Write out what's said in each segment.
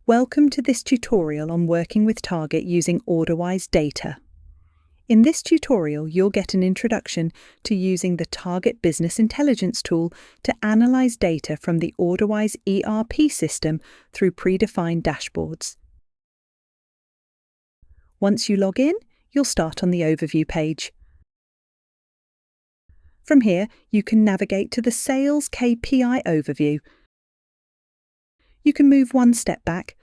Welcome to this tutorial on working with Target using Orderwise data. In this tutorial, you'll get an introduction to using the Target Business Intelligence tool to analyze data from the Orderwise ERP system through predefined dashboards. Once you log in, you'll start on the overview page. From here, you can navigate to the Sales KPI overview. You can move one step back,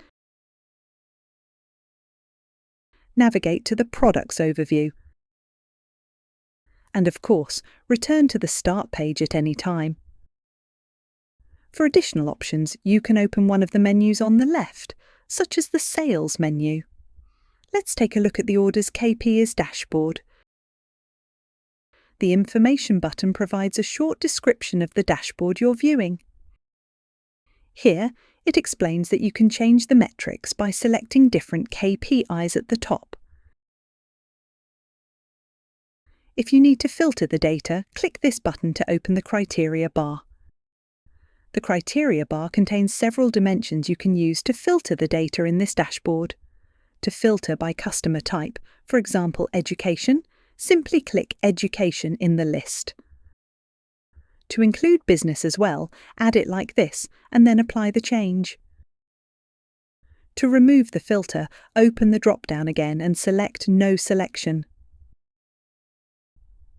navigate to the Products overview, and of course, return to the Start page at any time. For additional options, you can open one of the menus on the left, such as the Sales menu. Let's take a look at the Orders KPIs dashboard. The Information button provides a short description of the dashboard you're viewing. Here, it explains that you can change the metrics by selecting different KPIs at the top. If you need to filter the data, click this button to open the criteria bar. The criteria bar contains several dimensions you can use to filter the data in this dashboard. To filter by customer type, for example education, simply click Education in the list. To include business as well, add it like this and then apply the change. To remove the filter, open the drop-down again and select No Selection.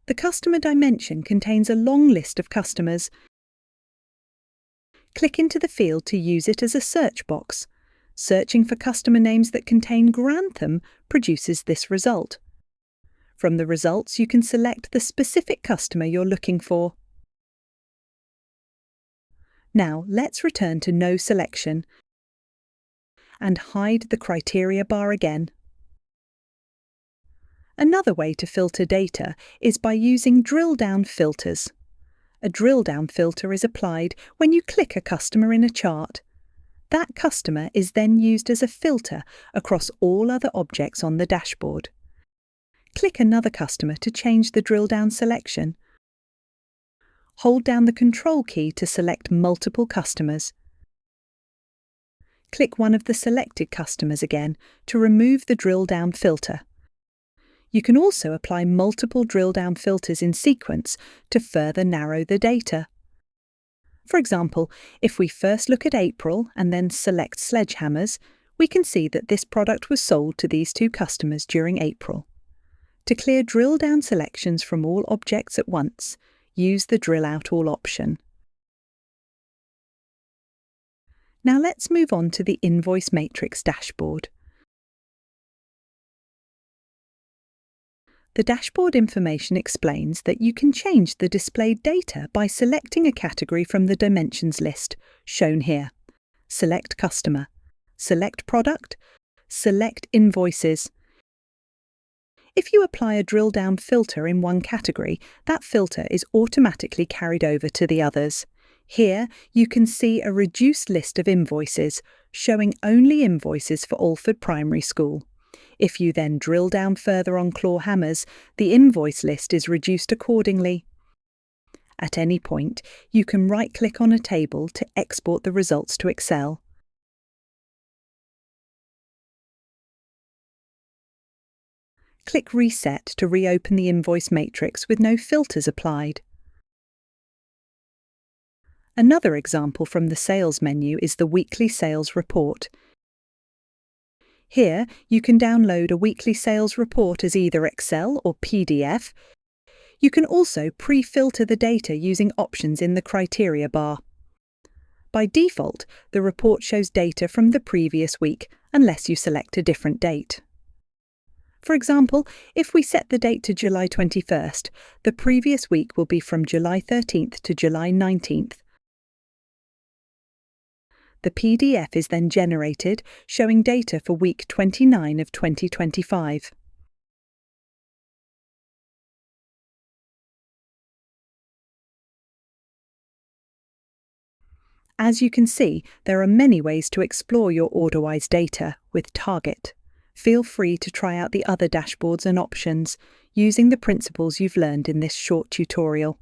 The customer dimension contains a long list of customers. Click into the field to use it as a search box. Searching for customer names that contain Grantham produces this result. From the results, you can select the specific customer you're looking for. Now, let's return to No Selection and hide the criteria bar again. Another way to filter data is by using drill-down filters. A drill-down filter is applied when you click a customer in a chart. That customer is then used as a filter across all other objects on the dashboard. Click another customer to change the drill-down selection. Hold down the Control key to select multiple customers. Click one of the selected customers again to remove the drill-down filter. You can also apply multiple drill-down filters in sequence to further narrow the data. For example, if we first look at April and then select sledgehammers, we can see that this product was sold to these two customers during April. To clear drill-down selections from all objects at once, use the Drill Out All option. Now let's move on to the Invoice Matrix dashboard. The dashboard information explains that you can change the displayed data by selecting a category from the dimensions list, shown here. Select Customer, select Product, select Invoices. If you apply a drill-down filter in one category, that filter is automatically carried over to the others. Here, you can see a reduced list of invoices, showing only invoices for Alford Primary School. If you then drill down further on claw hammers, the invoice list is reduced accordingly. At any point, you can right-click on a table to export the results to Excel. Click Reset to reopen the invoice matrix with no filters applied. Another example from the Sales menu is the Weekly Sales Report. Here, you can download a weekly sales report as either Excel or PDF. You can also pre-filter the data using options in the criteria bar. By default, the report shows data from the previous week, unless you select a different date. For example, if we set the date to July 21st, the previous week will be from July 13th to July 19th. The PDF is then generated, showing data for week 29 of 2025. As you can see, there are many ways to explore your Orderwise data with Target. Feel free to try out the other dashboards and options using the principles you've learned in this short tutorial.